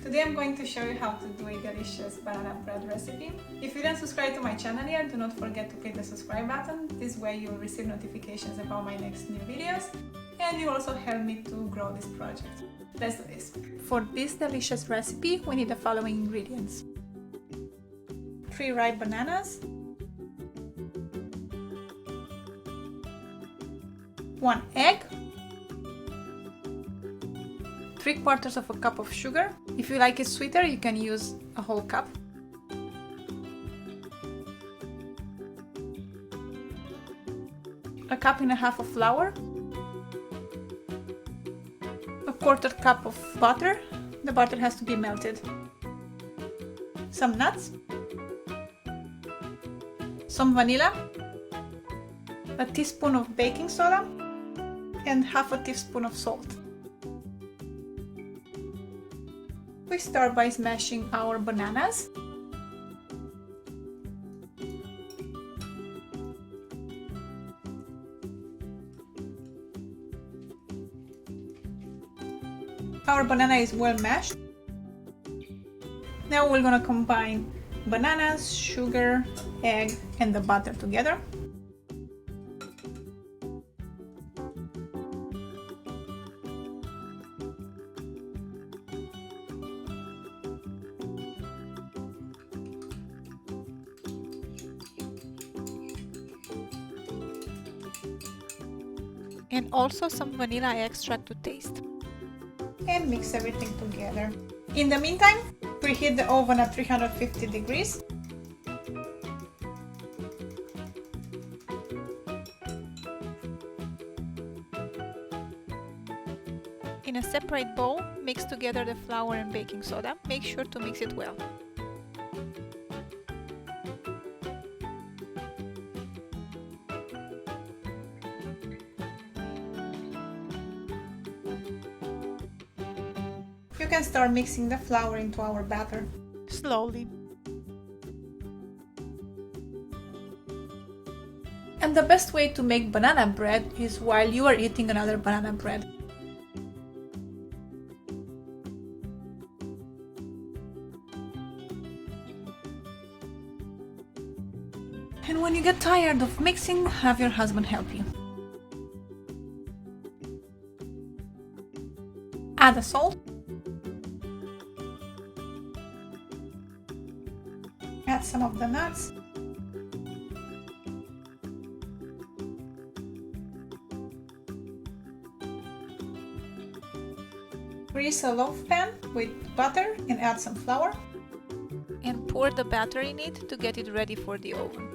Today I'm going to show you how to do a delicious banana bread recipe. If you didn't subscribe to my channel yet, do not forget to click the subscribe button. This way you'll receive notifications about my next new videos and you also help me to grow this project. Let's do this. For this delicious recipe, we need the following ingredients: 3 ripe bananas, 1 egg, 3/4 of a cup of sugar. If you like it sweeter, you can use a whole cup. A 1.5 cups of flour. A 1/4 cup of butter. The butter has to be melted. Some nuts. Some vanilla. A teaspoon of baking soda. And 1/2 teaspoon of salt. We start by smashing our bananas. Our banana is well mashed. Now we're gonna combine bananas, sugar, egg, and the butter together. And also some vanilla extract to taste. And mix everything together. In the meantime, preheat the oven at 350 degrees. In a separate bowl, mix together the flour and baking soda. Make sure to mix it well. You can start mixing the flour into our batter slowly. And the best way to make banana bread is while you are eating another banana bread. And when you get tired of mixing, have your husband help you. Add the salt. Add some of the nuts. Grease a loaf pan with butter and add some flour. And pour the batter in it to get it ready for the oven.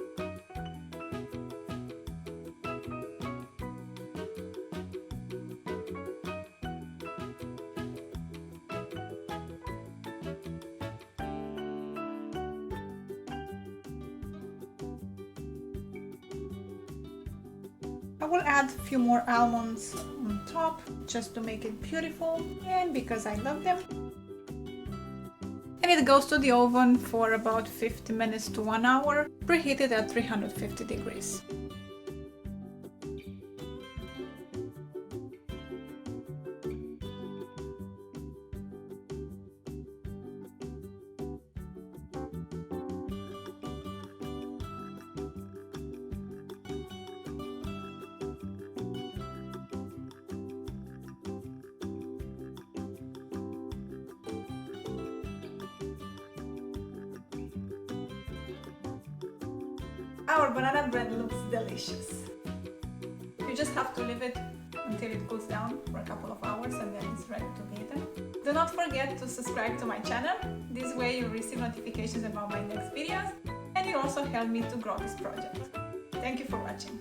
I will add a few more almonds on top just to make it beautiful and because I love them. And it goes to the oven for about 50 minutes to 1 hour, preheated at 350 degrees. Our banana bread looks delicious. You just have to leave it until it cools down for a couple of hours and then it's ready to be eaten. Do not forget to subscribe to my channel. This way you'll receive notifications about my next videos and you'll also help me to grow this project. Thank you for watching.